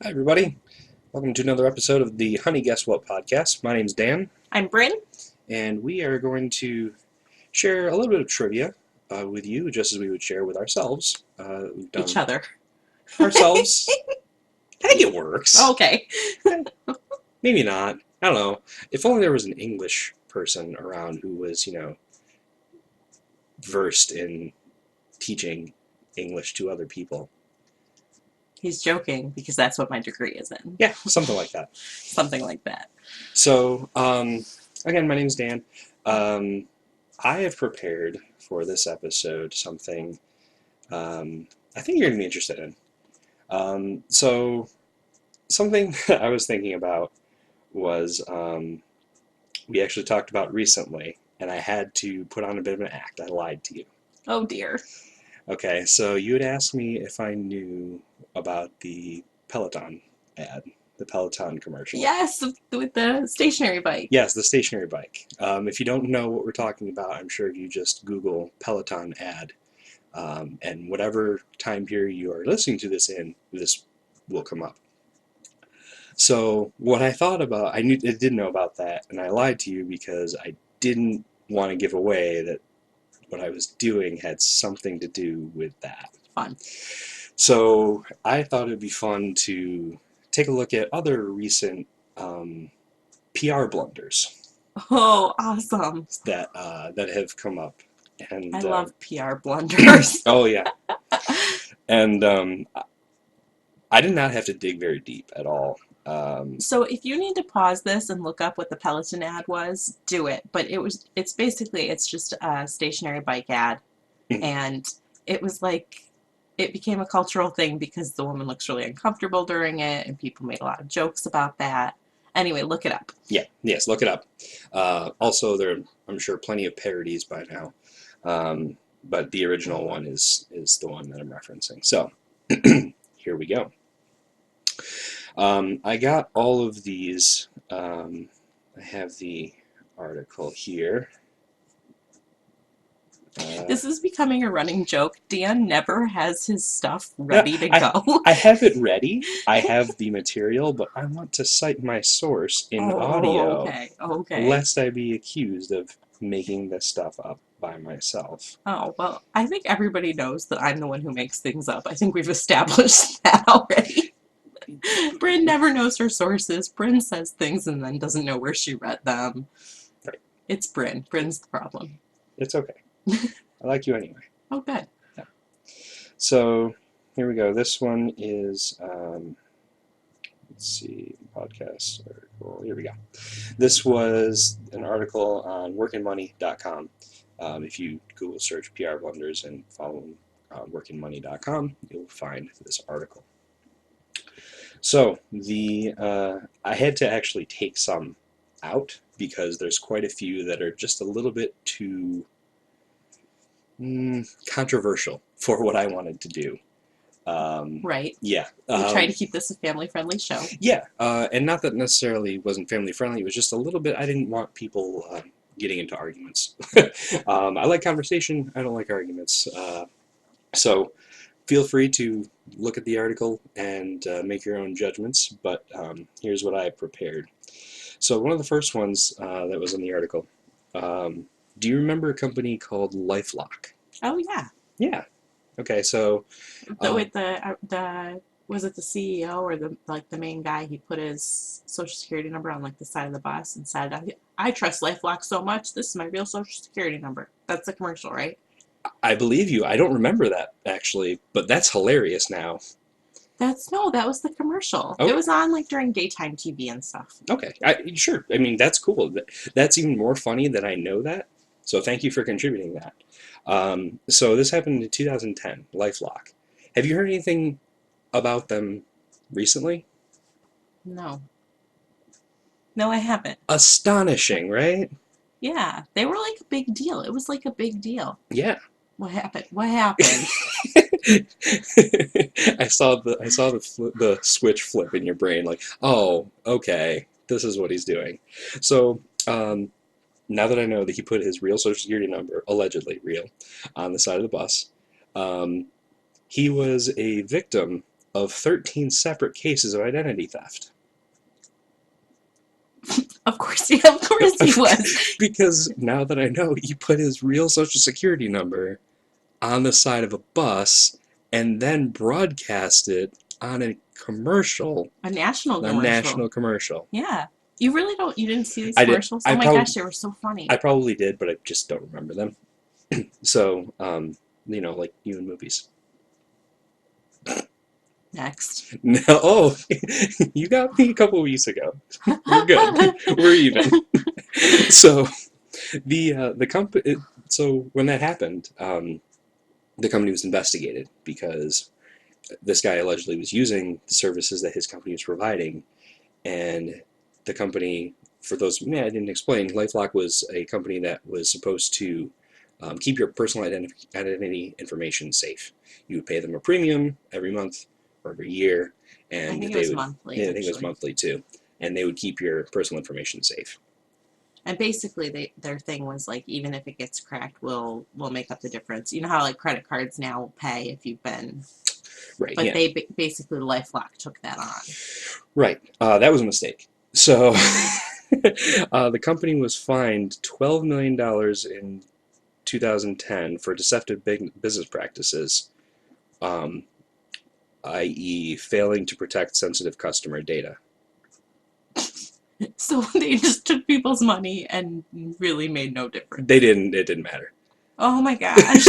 Hi, everybody. Welcome to another episode of the Honey Guess What podcast. My name's Dan, I'm Brynn. and we are going to share a little bit of trivia with you, just as we would share with ourselves. We've Each done other. ourselves. I think it works. Okay. Maybe not. I don't know. If only there was an English person around who was, versed in teaching English to other people. He's joking because that's what my degree is in. Yeah, something like that. Something like that. So, again, my name's Dan. I have prepared for this episode something I think you're going to be interested in. So, something that I was thinking about was we actually talked about recently, and I had to put on a bit of an act. I lied to you. Oh dear. Okay, so you had asked me if I knew about the Peloton ad, the Peloton commercial. Yes, with the stationary bike. Yes, the stationary bike. If you don't know what we're talking about, I'm sure if you just Google Peloton ad, and whatever time period you are listening to this in, this will come up. So what I thought about, I did know about that, and I lied to you because I didn't want to give away that what I was doing had something to do with that. Fun. So I thought it'd be fun to take a look at other recent PR blunders. Oh, awesome. That have come up, and I love PR blunders. oh yeah, and I did not have to dig very deep at all. So if you need to pause this and look up what the Peloton ad was, do it. But it's basically, it's just a stationary bike ad. And it was like, it became a cultural thing because the woman looks really uncomfortable during it and people made a lot of jokes about that. Anyway, look it up. Yeah, yes, look it up. Also, there are, I'm sure, plenty of parodies by now, but the original one is the one that I'm referencing. So here we go. I got all of these. I have the article here. This is becoming a running joke. Dan never has his stuff ready to go. I have it ready. I have the material, but I want to cite my source in audio, okay. lest I be accused of making this stuff up by myself. Oh, well, I think everybody knows that I'm the one who makes things up. I think we've established that already. Brynn never knows her sources. Brynn says things and then doesn't know where she read them. Right. It's Brynn. Brynn's the problem. It's okay. I like you anyway. Oh, good. Yeah. So here we go. This one is, let's see, podcast article. Here we go. This was an article on workingmoney.com. If you Google search PR blunders and follow workingmoney.com, you'll find this article. So I had to actually take some out because there's quite a few that are just a little bit too controversial for what I wanted to do. Right. Yeah. We try to keep this a family-friendly show. Yeah, and not that necessarily wasn't family-friendly. It was just a little bit, I didn't want people getting into arguments. I like conversation. I don't like arguments. So feel free to look at the article and make your own judgments, but here's what I prepared. So one of the first ones that was in the article, do you remember a company called LifeLock? Oh, yeah. Yeah. Okay, so... With was it the CEO or the main guy? He put his social security number on like the side of the bus and said, I trust LifeLock so much, this is my real social security number. That's the commercial, right? I believe you. I don't remember that, actually, but that's hilarious now. That was the commercial. Oh. It was on like during daytime TV and stuff. Okay, sure. I mean, that's cool. That's even more funny that I know that. So thank you for contributing that. So this happened in 2010, LifeLock. Have you heard anything about them recently? No. No, I haven't. Astonishing, right? Yeah, they were like a big deal. It was like a big deal. Yeah. What happened? What happened? I saw the switch flip in your brain, like, oh, okay, this is what he's doing. So now that I know that he put his real social security number, allegedly real, on the side of the bus, he was a victim of 13 separate cases of identity theft. Of course he was. Because now that I know, he put his real social security number on the side of a bus and then broadcast it on a commercial. A national A commercial. national commercial. Yeah. You really don't, you didn't see these I did. commercials? Oh my gosh, they were so funny. I probably did, but I just don't remember them. So, like you in movies. Next. No, oh, you got me a couple weeks ago. We're good. We're even. So, the company. So when that happened, the company was investigated because this guy allegedly was using the services that his company was providing, and the company, for those I didn't explain, LifeLock was a company that was supposed to keep your personal identity information safe. You would pay them a premium every month or every year, and I think it was monthly. Yeah, I think it was monthly too, and they would keep your personal information safe. And basically, their thing was like, even if it gets cracked, we'll make up the difference. You know how like credit cards now will pay if you've been, right? But yeah. they basically LifeLock took that on. Right. That was a mistake. So the company was fined $12 million in 2010 for deceptive business practices, i.e., failing to protect sensitive customer data. So they just took people's money and really made no difference. They didn't. It didn't matter. Oh my gosh.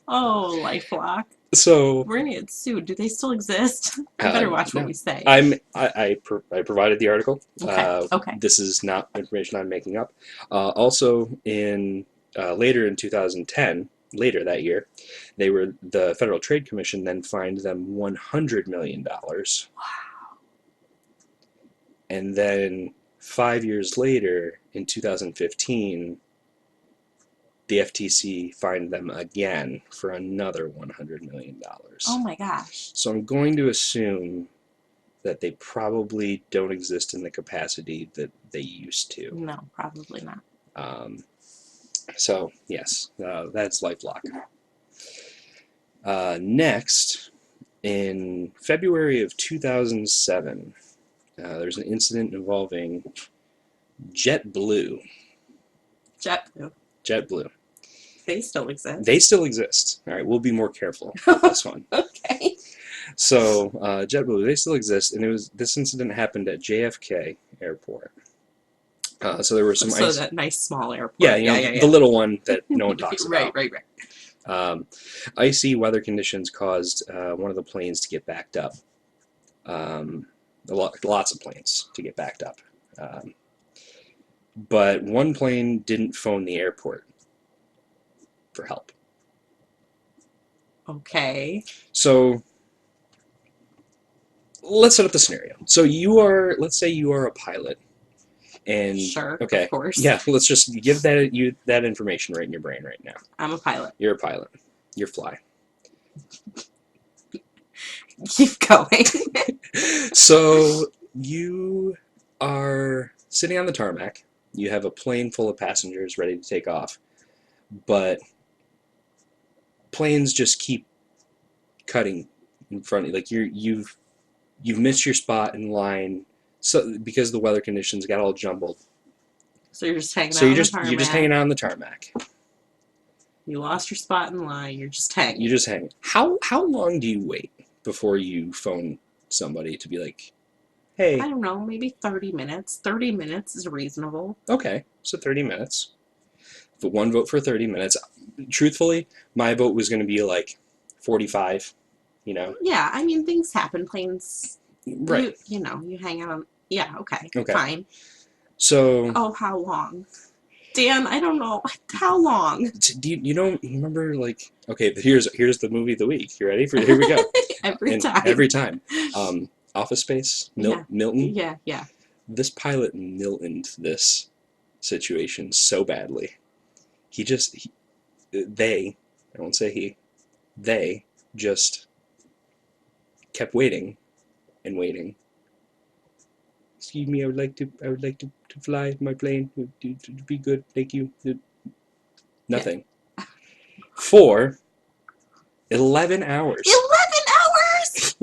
Oh, LifeLock. So we're gonna get sued. Do they still exist? I better watch what we say. I provided the article. Okay. This is not information I'm making up. Also, in later in 2010, later that year, the Federal Trade Commission then fined them $100 million. Wow. And then 5 years later, in 2015, the FTC fined them again for another $100 million. Oh my gosh. So I'm going to assume that they probably don't exist in the capacity that they used to. No, probably not. So, yes, that's LifeLock. Next, in February of 2007, there's an incident involving JetBlue. JetBlue. They still exist. They still exist. All right, we'll be more careful with this one. Okay. So, JetBlue, they still exist, and this incident happened at JFK Airport. So there were some that nice small airport. Yeah, the little one that no one talks about. Right. Icy weather conditions caused one of the planes to get backed up. Lots of planes to get backed up. But one plane didn't phone the airport for help. Okay. So let's set up the scenario. So let's say you are a pilot. And, sure, okay, of course. Yeah, let's just give that information right in your brain right now. I'm a pilot. You're a pilot. You're fly. Keep going. So you are sitting on the tarmac. You have a plane full of passengers ready to take off, but planes just keep cutting in front of you. Like you've missed your spot in line. So because the weather conditions got all jumbled. So you're just hanging out on the tarmac. You're just hanging out on the tarmac. You lost your spot in line. You're just hanging. You're just hanging. How long do you wait before you phone somebody to be like, hey? I don't know, maybe 30 minutes. 30 minutes is reasonable. Okay, so 30 minutes. But one vote for 30 minutes. Truthfully, my vote was going to be like 45, you know? Yeah, I mean, things happen. Planes... Right. You hang out on... Yeah, okay. Fine. So... Oh, how long? Dan, I don't know. How long? Do you don't remember, like... Okay, here's the movie of the week. You ready? Here we go. Every time. Office Space? Milton? Yeah. This pilot Miltoned this situation so badly. They, I won't say he, they just kept waiting and waiting. Excuse me, I would like to fly my plane. To be good, thank you. Nothing. For 11 hours. 11 hours?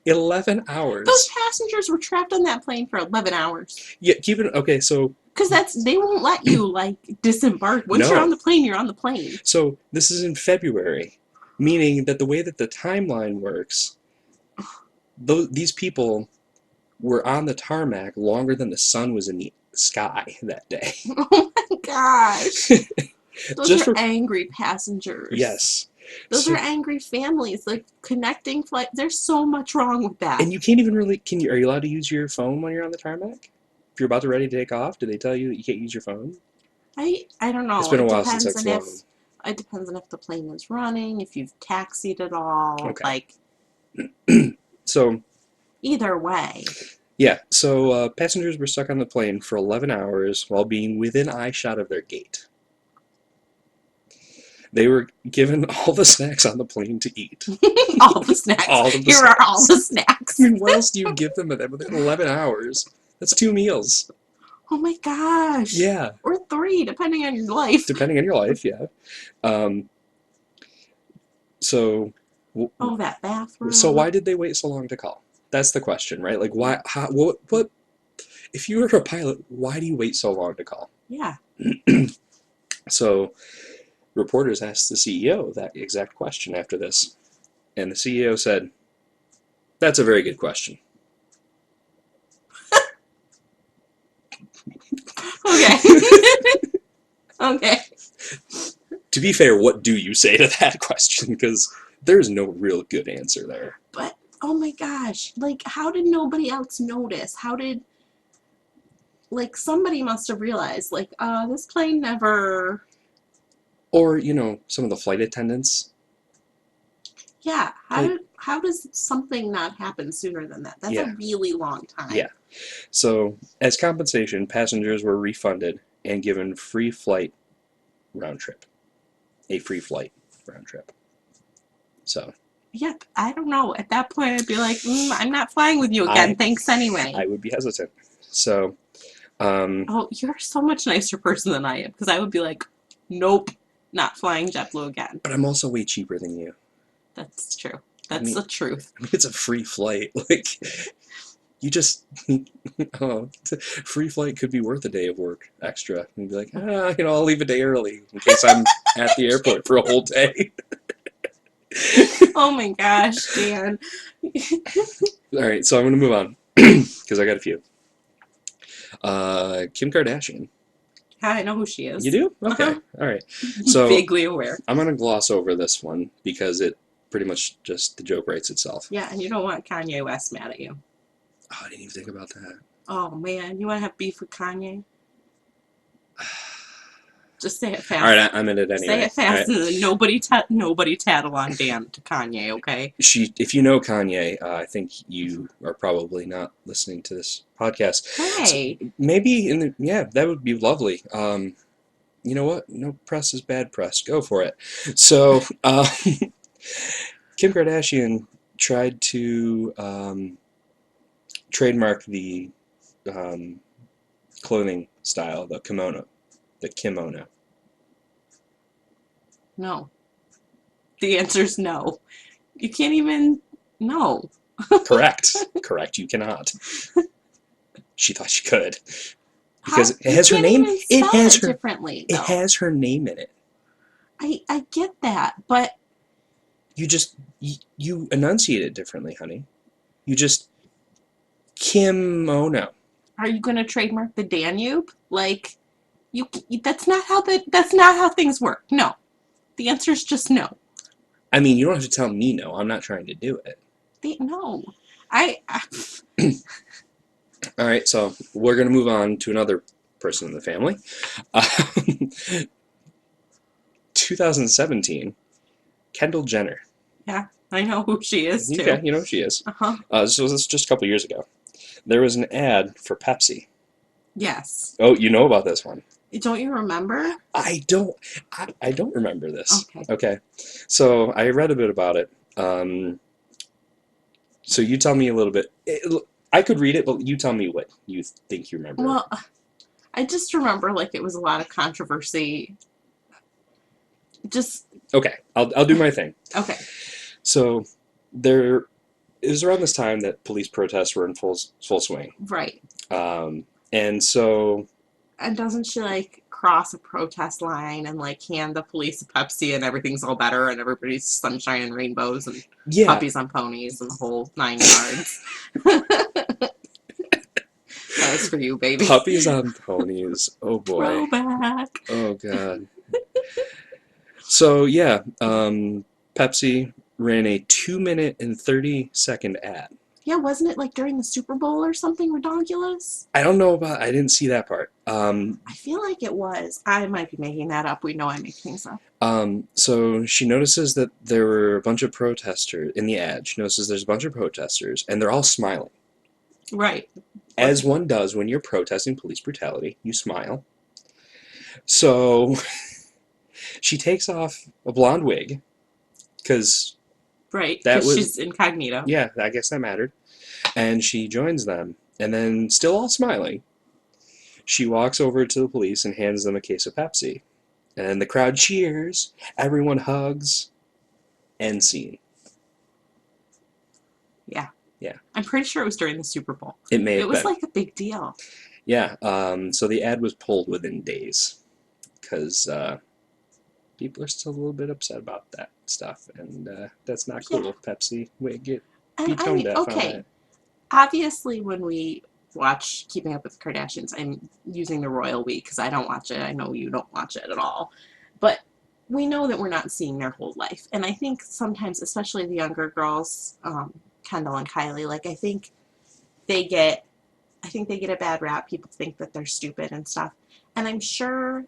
11 Those hours. passengers were trapped on that plane for 11 hours. Yeah, okay, so Because they won't let you, like, disembark. Once you're on no. the plane, you're on the plane. So this is in February, meaning that the way that the timeline works, these people were on the tarmac longer than the sun was in the sky that day. Oh my gosh. Those Just are for angry passengers. yes. Those So, are angry families. Like, connecting flight. There's so much wrong with that. and you can't even really are you allowed to use your phone when you're on the tarmac? If you're about to ready to take off, do they tell you that you can't use your phone? I don't know. It's been a It while since I've depends on flown. it depends on if the plane is running, if you've taxied at all. Okay. Like, So either way. yeah, so passengers were stuck on the plane for 11 hours while being within eyeshot of their gate. They were given all the snacks on the plane to eat. All the snacks. All of the Here snacks. are all the snacks. I mean, what else do you give them within 11 hours? That's 2 meals. Oh my gosh. Yeah, Or 3, depending on your life. depending on your life, yeah. So, Oh, that bathroom. so why did they wait so long to call? That's the question, right? Like, why? How, what? If you were a pilot, why do you wait so long to call? Yeah. So, reporters asked the CEO that exact question after this, and the CEO said, "That's a very good question." Okay. Okay. To be fair, what do you say to that question? Because there's no real good answer there. But oh my gosh, like, how did nobody else notice? How did, like, somebody must have realized, like, this plane never. Or, some of the flight attendants. Yeah. Like, How does something not happen sooner than that? That's yeah, a really long time. yeah. So, as compensation, passengers were refunded and given free flight round trip. A free flight round trip. So, Yep. I don't know. At that point, I'd be like, I'm not flying with you again. Thanks anyway. I would be hesitant. So, Oh, you're a so much nicer person than I am, because I would be like, nope, not flying JetBlue again. but I'm also way cheaper than you. That's true. That's the truth. I mean, it's a free flight. Like, you just, free flight could be worth a day of work extra. And be like, I'll leave a day early in case I'm at the airport for a whole day. Oh my gosh, Dan. All right, so I'm going to move on because I got a few. Kim Kardashian. I know who she is. You do? Okay. Uh-huh. All right. So vaguely aware. I'm going to gloss over this one because it pretty much just, the joke writes itself. Yeah, and you don't want Kanye West mad at you. Oh, I didn't even think about that. Oh man, you want to have beef with Kanye? Just say it fast. All right, I'm in it anyway. Say it fast, Right. and then nobody tattle on Dan to Kanye, okay? If you know Kanye, I think you are probably not listening to this podcast. Hey. So maybe that would be lovely. You know what? No press is bad press. Go for it. So, Kim Kardashian tried to trademark the clothing style, the kimono. No. The answer's no. You can't even. No. Correct. You cannot. She thought she could. Because How? it has her You name. can't even It spell has it her. differently. It though. has her name in it. I get that, but You just you enunciate it differently, honey. You just kimono. are you going to trademark the Danube? Like, that's not how things work. No. The answer is just no. I mean, you don't have to tell me no. I'm not trying to do it. No. All right, so we're going to move on to another person in the family. 2017, Kendall Jenner. Yeah, I know who she is, too. Okay, you know who she is. Uh-huh. So this was just a couple years ago. There was an ad for Pepsi. Yes. Oh, you know about this one? Don't you remember? I don't remember this. Okay. So I read a bit about it. So you tell me a little bit. I could read it, but you tell me what you think you remember. Well, I just remember, like, it was a lot of controversy. Okay, I'll do my thing. Okay. So there it was around this time that police protests were in full swing. Right. And so, And doesn't she like cross a protest line and like hand the police a Pepsi and everything's all better and everybody's sunshine and rainbows and yeah, puppies on ponies and the whole 9 yards? That was for you, baby. puppies on ponies. Oh boy. Throwback. Oh god. So yeah, Pepsi ran a 2 minute and 30-second ad. Yeah, wasn't it like during the Super Bowl or something ridiculous? I don't know about. I didn't see that part. I feel like it was. I might be making that up. We know I make things up. So she notices that there were a bunch of protesters in the ad. She notices there's a bunch of protesters, and they're all smiling. Right. As one does when you're protesting police brutality, you smile. So she takes off a blonde wig, because Right. that Because was she's incognito. yeah, I guess that mattered. And she joins them, and then still all smiling, she walks over to the police and hands them a case of Pepsi. And the crowd cheers, everyone hugs, end scene. Yeah. Yeah. I'm pretty sure it was during the Super Bowl. It may have It was been. like a big deal. Yeah, so the ad was pulled within days, because people are still a little bit upset about that stuff, and that's not cool. Yeah. Pepsi, wait, be And I tone mean, deaf on okay. that. Obviously, when we watch Keeping Up with the Kardashians, I'm using the royal we because I don't watch it. I know you don't watch it at all. But we know that we're not seeing their whole life. And I think sometimes, especially the younger girls, Kendall and Kylie, like I think they get a bad rap. People think that they're stupid and stuff. And I'm sure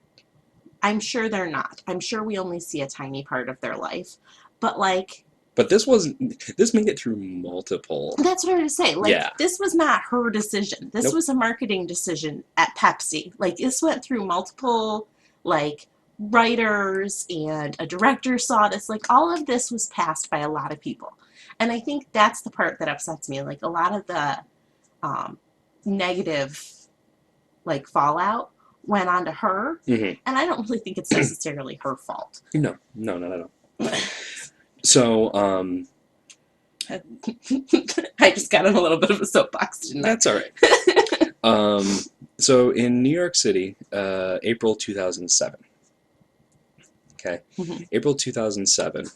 they're not. I'm sure we only see a tiny part of their life. But like But this made it through multiple. that's what I was saying. Like, Yeah. this was not her decision. This Nope. was a marketing decision at Pepsi. Like, this went through multiple, like, writers and a director saw this. Like, all of this was passed by a lot of people. And I think that's the part that upsets me. Like, a lot of the negative, like, fallout went on to her. Mm-hmm. And I don't really think it's necessarily her fault. No, not at all. So, I just got in a little bit of a soapbox, didn't I? that's all right. So in New York City, April 2007. Okay, Mhm. April 2007.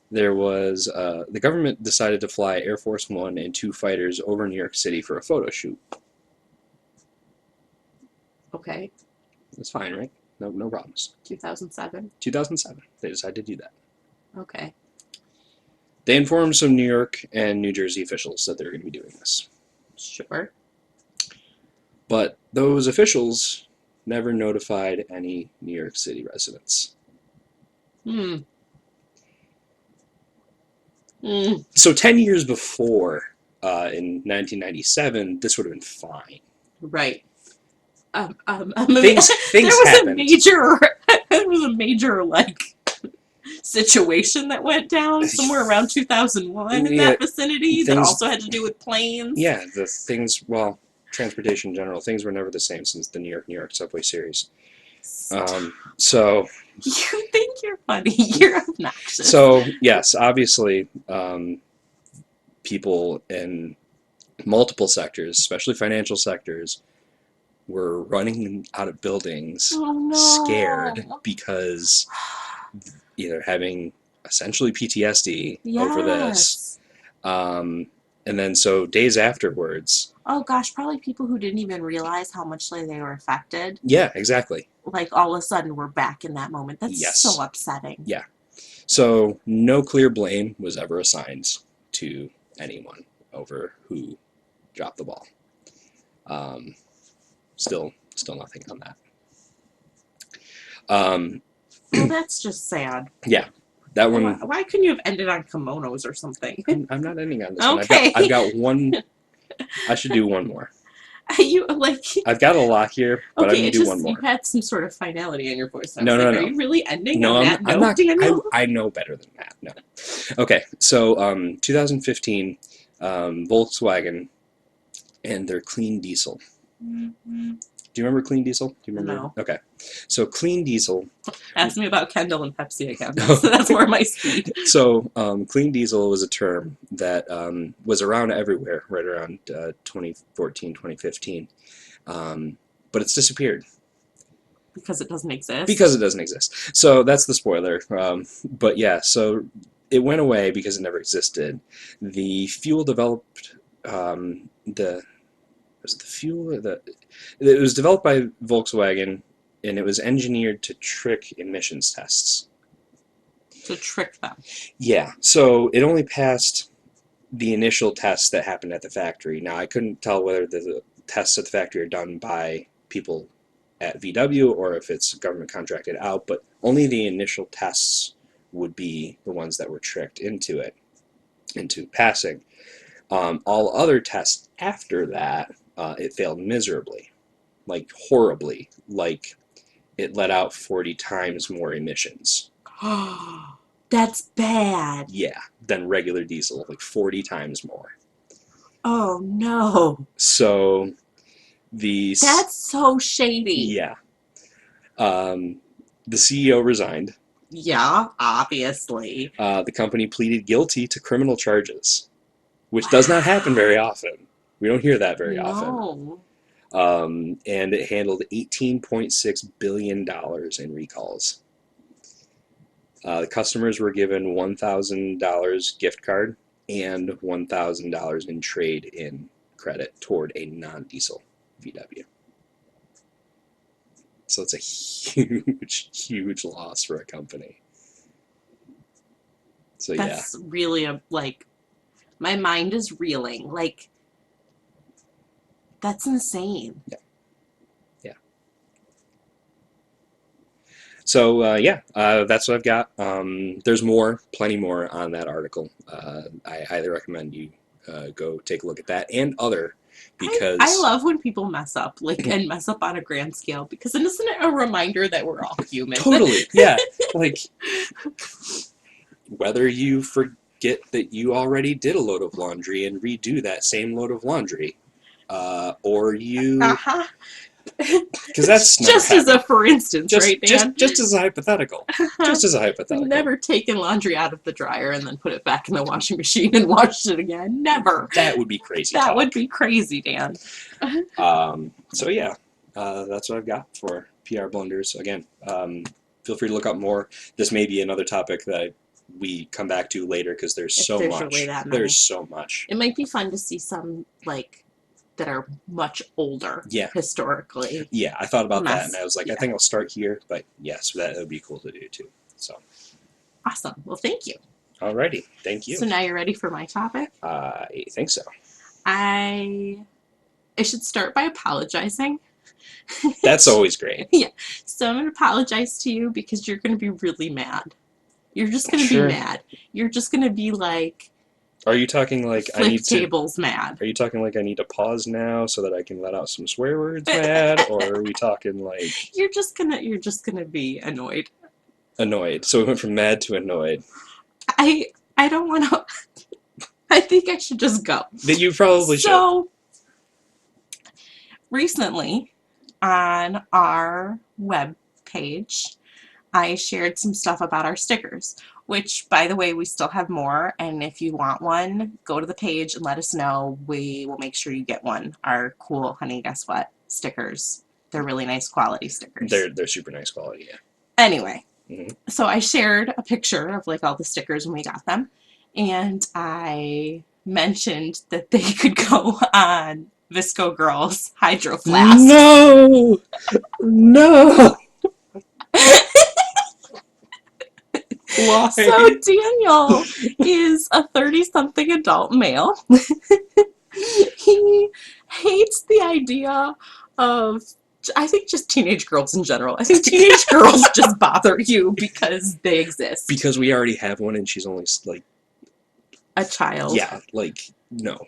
There was the government decided to fly Air Force One and two fighters over New York City for a photo shoot. Okay, That's fine, right? No problems. 2007. 2007. They decided to do that. Okay. They informed some New York and New Jersey officials that they were going to be doing this. Sure. But those officials never notified any New York City residents. Hmm. So 10 years before, in 1997, this would have been fine. Right. Things there was happened. there was a major like situation that went down somewhere around 2001 in Yeah, that vicinity that things- also had to do with planes. Yeah, transportation in general, things were never the same since the New York subway series. So You think you're funny. You're obnoxious. So yes, obviously, people in multiple sectors, especially financial sectors, were running out of buildings, Oh, no. scared because either having essentially PTSD over this, and then so days afterwards. Oh gosh, probably people who didn't even realize how much they were affected. Yeah, exactly. Like all of a sudden we're back in that moment. That's Yes. so upsetting. Yeah. So no clear blame was ever assigned to anyone over who dropped the ball. Still nothing on that. Well, that's just sad. Yeah, that one. Why couldn't you have ended on kimonos or something? I'm not ending on this Okay. one. I've got one. I should do one more. You like I've got a lot here, but okay, I'm gonna do one more. you had some sort of finality in your voice. I No, was no, like, no. Are you really ending No, on that I'm note, not. Daniel? I know better than that. No. Okay, so 2015, Volkswagen and their clean diesel. Do you remember clean diesel? Do you remember? No. Okay. So clean diesel. Ask me about Kendall and Pepsi again. That's more my speed. So clean diesel was a term that was around everywhere right around 2014, 2015. But it's disappeared. Because it doesn't exist? Because it doesn't exist. So that's the spoiler. But yeah, so it went away because it never existed. The fuel developed, was it the fuel or it was developed by Volkswagen, and it was engineered to trick emissions tests. To trick them. Yeah, so it only passed the initial tests that happened at the factory. Now, I couldn't tell whether the tests at the factory are done by people at VW or if it's government contracted out, but only the initial tests would be the ones that were tricked into passing. All other tests after that, it failed miserably, like horribly, like it let out 40 times more emissions. That's bad. Yeah, than regular diesel, like 40 times more. Oh no. So that's so shady. Yeah. The CEO resigned. Yeah, obviously. The company pleaded guilty to criminal charges, which does not happen very often. We don't hear that very often. And it handled $18.6 billion in recalls. The customers were given $1,000 gift card and $1,000 in trade-in credit toward a non-diesel VW. So it's a huge, huge loss for a company. So that's really my mind is reeling. Like, that's insane. Yeah. Yeah. So that's what I've got. There's plenty more on that article. I highly recommend you go take a look at that and other. Because I love when people mess up, and mess up on a grand scale, because isn't it a reminder that we're all human? Totally, yeah. Like, whether you forget that you already did a load of laundry and redo that same load of laundry, or you... Because that's just as a for instance, right, Dan? Just as a hypothetical. Just as a hypothetical. Never taken laundry out of the dryer and then put it back in the washing machine and washed it again. Never. That would be crazy. That would be crazy, Dan. So yeah, that's what I've got for PR blunders. Again, feel free to look up more. This may be another topic that we come back to later because there's so much. Really that many. There's so much. It might be fun to see some that are much older, historically. Yeah, I thought about that, and I was like, I think I'll start here, but yes, that would be cool to do too. So awesome. Well, thank you. Alrighty, thank you. So now you're ready for my topic? I think so. I should start by apologizing. That's always great. Yeah. So I'm going to apologize to you because you're going to be really mad. You're just going to be mad. You're just going to be like... Are you talking like I need to... tables mad. Are you talking like I need to pause now so that I can let out some swear words mad? Or are we talking like... You're just gonna be annoyed. Annoyed. So we went from mad to annoyed. I don't want to... I think I should just go. You probably should. So, recently, on our web page, I shared some stuff about our stickers, which, by the way, we still have more, and if you want one, go to the page and let us know. We will make sure you get one. Our cool Honey Guess What stickers. They're really nice quality stickers. They're super nice quality, yeah. Anyway, so I shared a picture of all the stickers when we got them, and I mentioned that they could go on VSCO Girls Hydro Flask. No! No! Why? So Daniel is a 30-something adult male. He hates the idea of, I think, just teenage girls in general. I think teenage girls just bother you because they exist. Because we already have one and she's only like... a child. Yeah, no.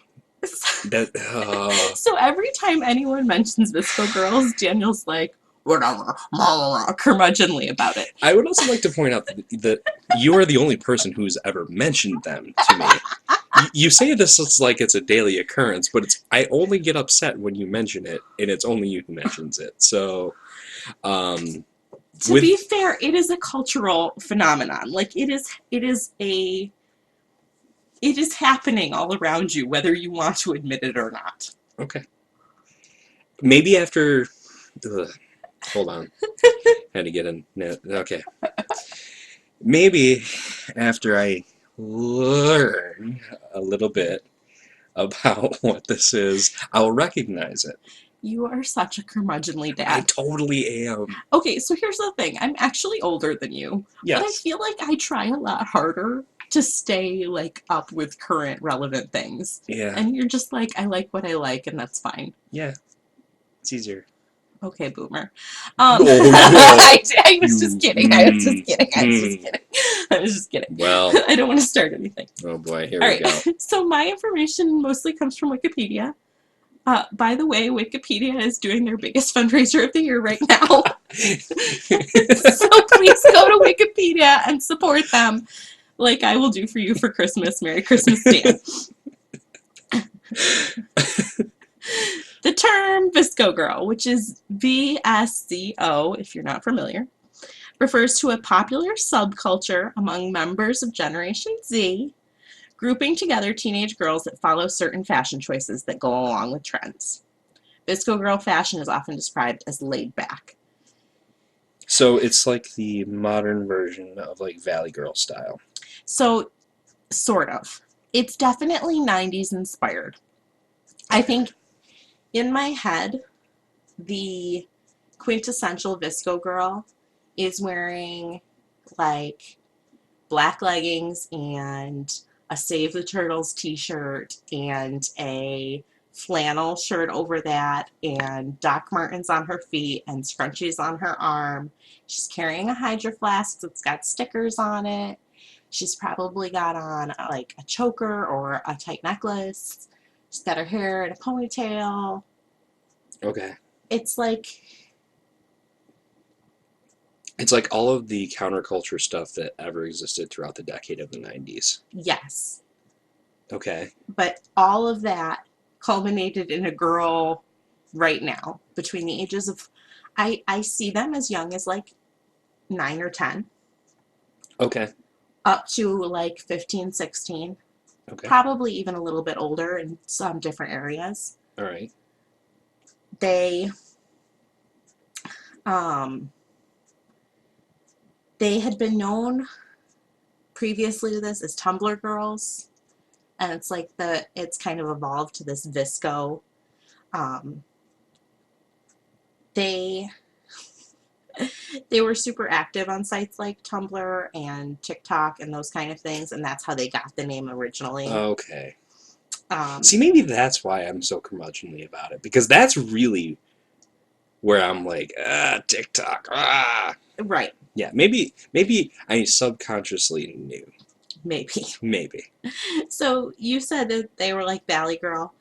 So every time anyone mentions VSCO Girls, Daniel's like, whatever, curmudgeonly about it. I would also like to point out that you are the only person who's ever mentioned them to me. You say this it's like it's a daily occurrence, but I only get upset when you mention it, and it's only you who mentions it. So, um, To be with fair, it is a cultural phenomenon. Like it is happening all around you, whether you want to admit it or not. okay, maybe after. Ugh, hold on, had to get in. Okay, maybe after I learn a little bit about what this is, I'll recognize it. You are such a curmudgeonly I dad. totally am. Okay, so here's the thing. I'm actually older than you, but I Yes. feel like I try a lot harder to stay like up with current relevant things. Yeah. And you're just like, I like what I like, and that's fine. Yeah. It's easier. Okay, boomer. Oh no. I was just You. kidding. I was just kidding. I was just Mm. kidding. I was just kidding. Well. I don't want to start anything. Oh boy. Here All we right. go. So my information mostly comes from Wikipedia. By the way, Wikipedia is doing their biggest fundraiser of the year right now. So please go to Wikipedia and support them like I will do for you for Christmas. Merry Christmas, Dan. The term VSCO Girl, which is VSCO, if you're not familiar, refers to a popular subculture among members of Generation Z, grouping together teenage girls that follow certain fashion choices that go along with trends. VSCO Girl fashion is often described as laid back. So it's like the modern version of like Valley Girl style. So, sort of. It's definitely 90s inspired. I think in my head, the quintessential VSCO girl is wearing like black leggings and a Save the Turtles t-shirt and a flannel shirt over that and Doc Martens on her feet and scrunchies on her arm. She's carrying a Hydro Flask that's got stickers on it. She's probably got on like a choker or a tight necklace. She's got her hair in a ponytail. Okay. It's like, It's like all of the counterculture stuff that ever existed throughout the decade of the 90s. yes. Okay. But all of that culminated in a girl right now between the ages of, I see them as young as like 9 or 10 Okay. up to like 15, 16, Okay. probably even a little bit older in some different areas. All right. They um they had been known previously to this as Tumblr girls, and it's kind of evolved to this VSCO. um they they were super active on sites like Tumblr and TikTok and those kind of things, and that's how they got the name originally. Okay. Um, See, maybe that's why I'm so curmudgeonly about it, because that's really where I'm like, TikTok, right, Yeah, maybe I subconsciously knew. maybe. Maybe. So you said that they were like Valley Girl.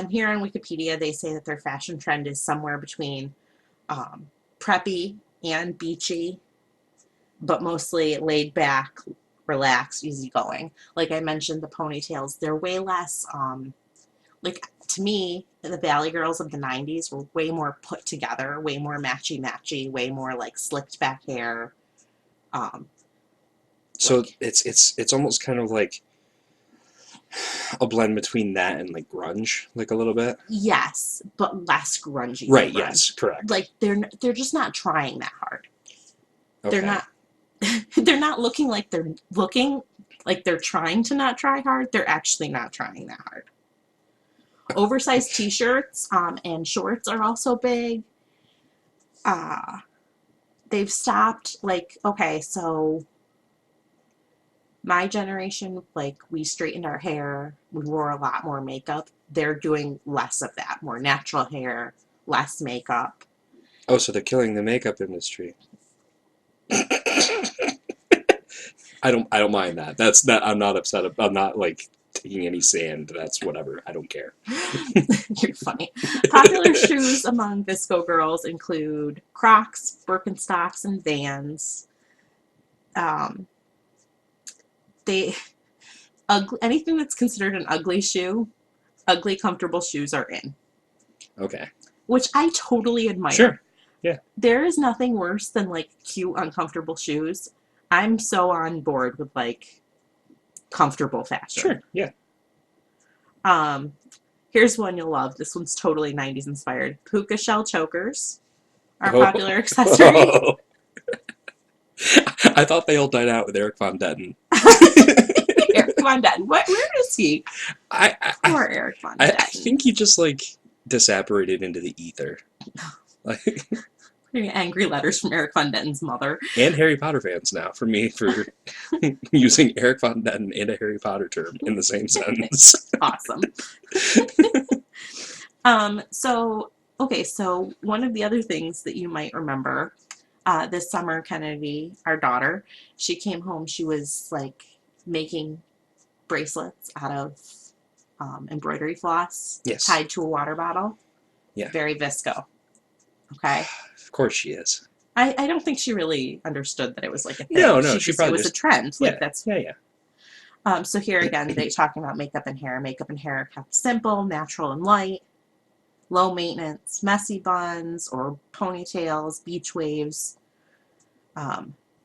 Here on Wikipedia, they say that their fashion trend is somewhere between preppy and beachy, but mostly laid back, relaxed, easygoing. Like I mentioned, the ponytails, they're way less, like to me, the Valley Girls of the 90s were way more put together, way more matchy-matchy, way more like slicked back hair. Um, So like, it's almost kind of like a blend between that and like grunge, like a little bit. yes, but less grungy. Right. Grunge. Yes. Correct. Like they're just not trying that hard. Okay. They're not they're not looking like they're trying to not try hard. They're actually not trying that hard. Oversized t-shirts and shorts are also big. They've stopped, like, okay, so my generation, like, we straightened our hair, we wore a lot more makeup. They're doing less of that, more natural hair, less makeup. Oh, so they're killing the makeup industry. I don't mind that. That's that. I'm not upset. I'm not like taking any sand. That's whatever. I don't care. You're funny. Popular shoes among VSCO girls include Crocs, Birkenstocks, and Vans. Um, they anything that's considered an ugly shoe, ugly comfortable shoes are in. Okay. Which I totally admire. Sure. Yeah. There is nothing worse than like cute, uncomfortable shoes. I'm so on board with like comfortable fashion. Sure. Yeah. Here's one you'll love. This one's totally 90s inspired. Puka shell chokers are a Oh. popular accessory. I thought they all died out with Eric Von Detten. Eric Von Detten. Where is he? Poor Eric Von Detten. I think he just like disapparated into the ether. Like, Getting angry letters from Eric Von Detten's mother. and Harry Potter fans now for me for using Eric Von Detten and a Harry Potter term in the same sentence. Awesome. So one of the other things that you might remember, this summer, Kennedy, our daughter, she came home, she was like making bracelets out of embroidery floss tied to a water bottle. Yeah. Very VSCO. Okay. Of course she is. I don't think she really understood that it was like a thing. No, she probably it was a trend. Yeah. Like that's Yeah. So here again, they talking about makeup and hair. Makeup and hair kept simple, natural and light, low maintenance, messy buns or ponytails, beach waves.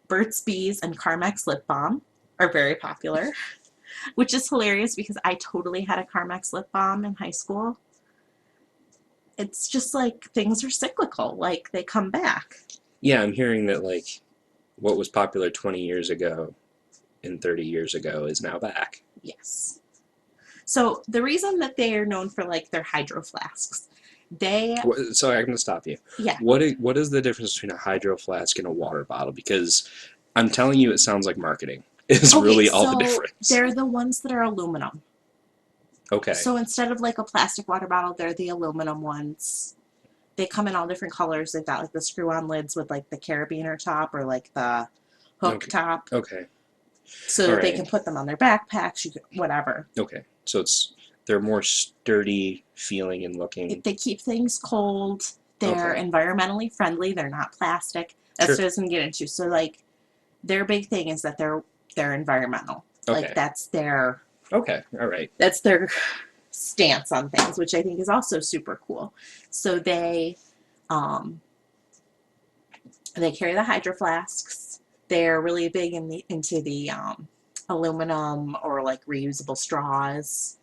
Burt's Bees and Carmex lip balm are very popular, which is hilarious because I totally had a Carmex lip balm in high school. It's just like things are cyclical, like they come back. Yeah, I'm hearing that like what was popular 20 years ago and 30 years ago is now back. Yes. So the reason that they are known for like their hydro flasks, Sorry, I'm going to stop you. Yeah. What is the difference between a hydro flask and a water bottle? Because I'm telling you, it sounds like marketing. It's really all the difference. They're the ones that are aluminum. Okay. So instead of like a plastic water bottle, they're the aluminum ones. They come in all different colors. They've got like the screw-on lids with like the carabiner top or like the hook top. Okay. So that they can put them on their backpacks, whatever. Okay. So they're more sturdy feeling and looking. They keep things cold. They're environmentally friendly. They're not plastic. That's what I was going to get into. So like their big thing is that they're environmental. Okay. Like that's their... Okay, all right. That's their stance on things, which I think is also super cool. So they carry the hydro flasks. They're really big into the aluminum or like reusable straws.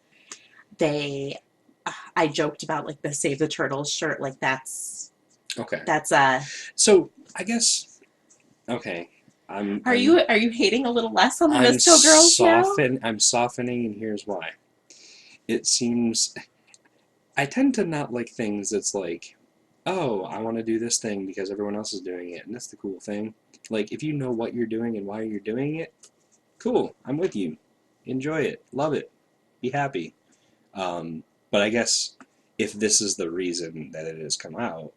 I joked about like the Save the Turtles shirt, like that's So I guess Are you hating a little less on the VSCO Girls now? I'm softening, and here's why. It seems I tend to not like things that's like, oh, I want to do this thing because everyone else is doing it, and that's the cool thing. Like, if you know what you're doing and why you're doing it, cool, I'm with you. Enjoy it. Love it. Be happy. But I guess if this is the reason that it has come out,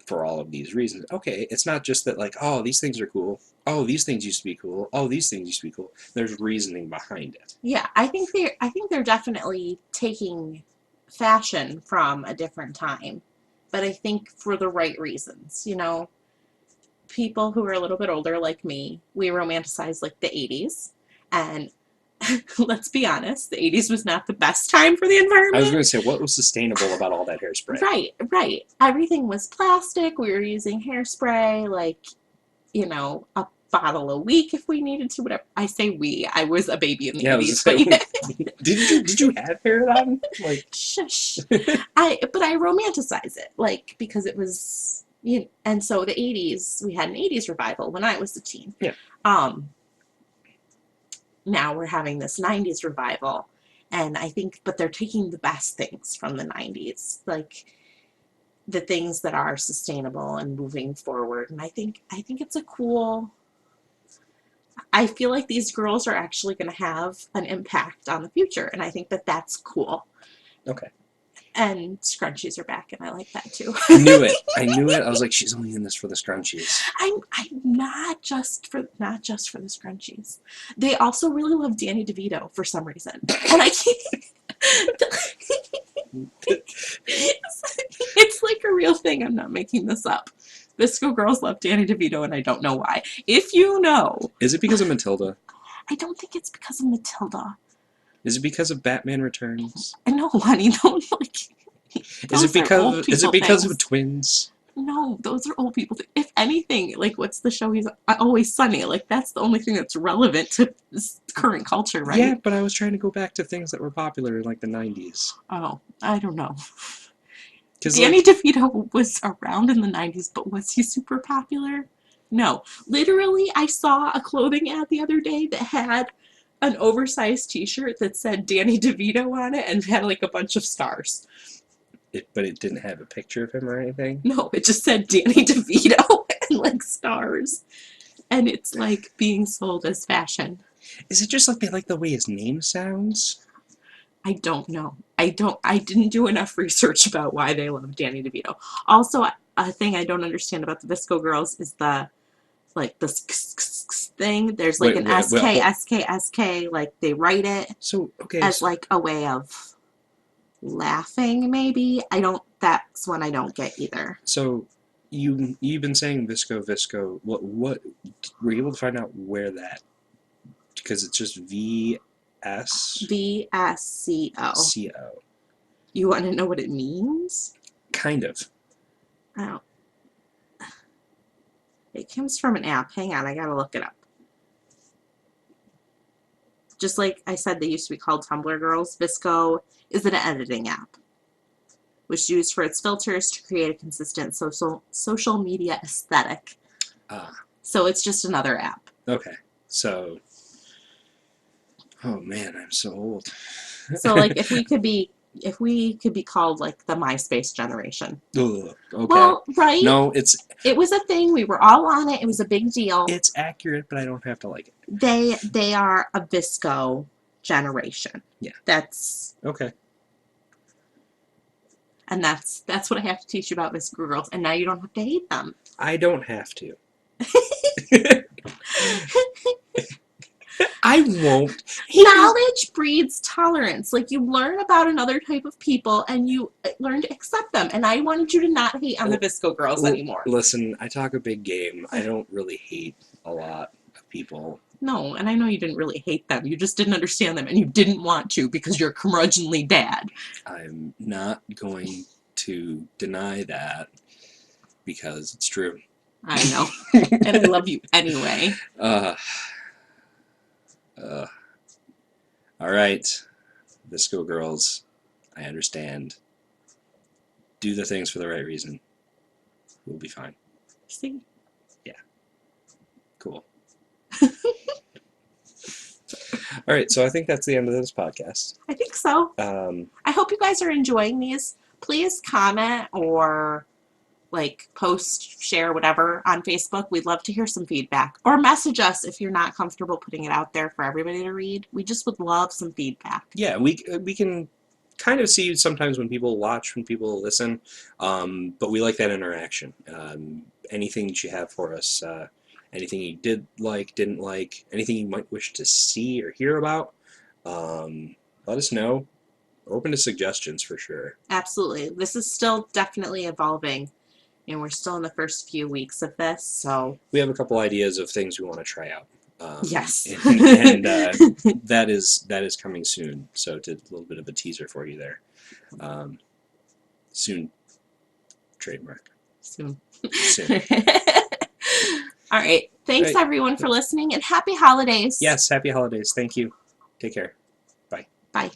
for all of these reasons, okay, it's not just that like, oh, these things are cool. Oh, these things used to be cool. Oh, these things used to be cool. There's reasoning behind it. Yeah, I think they're definitely taking fashion from a different time, but I think for the right reasons. You know, people who are a little bit older like me, we romanticize like the 80s, and let's be honest, the 80s was not the best time for the environment. I was going to say, what was sustainable about all that hairspray? Right. Everything was plastic. We were using hairspray, like, you know, a bottle a week if we needed to, whatever. I say we. I was a baby in the 80s. Did you have hair then? Like, shush. But I romanticize it, like, because it was, you know, and so the 80s, we had an 80s revival when I was a teen. Yeah. Now we're having this 90s revival, and I think, but they're taking the best things from the 90s, like the things that are sustainable and moving forward. And I think it's a cool, I feel like these girls are actually going to have an impact on the future, and I think that that's cool. Okay. And scrunchies are back, and I like that too. I knew it. I was like, she's only in this for the scrunchies. I'm not just for the scrunchies. They also really love Danny DeVito for some reason, and I can't. It's like a real thing. I'm not making this up. VSCO Girls love Danny DeVito, and I don't know why. If you know, is it because of Matilda? I don't think it's because of Matilda. Is it because of Batman Returns? I know, honey. Don't like. Is it Those are old people because things. of twins? No, those are old people. If anything, like, what's the show he's Always Sunny? Like, that's the only thing that's relevant to this current culture, right? Yeah, but I was trying to go back to things that were popular in like the 90s. Oh, I don't know. 'Cause, Danny like, DeVito was around in the 90s, but was he super popular? No. Literally, I saw a clothing ad the other day that had an oversized t-shirt that said Danny DeVito on it and had like a bunch of stars. but it didn't have a picture of him or anything. No, it just said Danny DeVito and like stars. And it's like being sold as fashion. Is it just like they like the way his name sounds? I don't know. I didn't do enough research about why they love Danny DeVito. Also, a thing I don't understand about the VSCO Girls is the thing. There's like an SK, like they write it So, okay. as like a way of laughing, maybe. That's one I don't get either. So, you've been saying VSCO. What were you able to find out where that? Because it's just VSCO. CO. You want to know what it means? Kind of. I don't. It comes from an app. Hang on, I gotta look it up. Just like I said, they used to be called Tumblr Girls. VSCO is an editing app, which is used for its filters to create a consistent social media aesthetic. So it's just another app. Okay. So, oh man, I'm so old. So like if we could be called like the MySpace generation. Ugh, okay. Well, right? No, it was a thing. We were all on it. It was a big deal. It's accurate, but I don't have to like it. They are a VSCO generation. Yeah. That's okay. And that's what I have to teach you about VSCO Girls. And now you don't have to hate them. I don't have to. I won't. Knowledge breeds tolerance. Like, you learn about another type of people and you learn to accept them. And I wanted you to not hate on the VSCO Girls anymore. Listen, I talk a big game. I don't really hate a lot of people. No, and I know you didn't really hate them. You just didn't understand them and you didn't want to because you're a curmudgeonly dad. I'm not going to deny that because it's true. I know. And I love you anyway. All right, VSCO Girls, I understand. Do the things for the right reason. We'll be fine. See? Yeah. Cool. All right, so I think that's the end of this podcast. I think so. I hope you guys are enjoying these. Please comment or like post, share, whatever on Facebook. We'd love to hear some feedback. Or message us if you're not comfortable putting it out there for everybody to read. We just would love some feedback. Yeah, we can kind of see sometimes when people watch, when people listen, but we like that interaction. Anything that you have for us, anything you did like, didn't like, anything you might wish to see or hear about, let us know. We're open to suggestions for sure. Absolutely. This is still definitely evolving. And we're still in the first few weeks of this, so we have a couple ideas of things we want to try out. Yes, and that is coming soon. So, a little bit of a teaser for you there. Soon, trademark. Soon. All right. Thanks everyone for listening, and happy holidays. Yes, happy holidays. Thank you. Take care. Bye. Bye.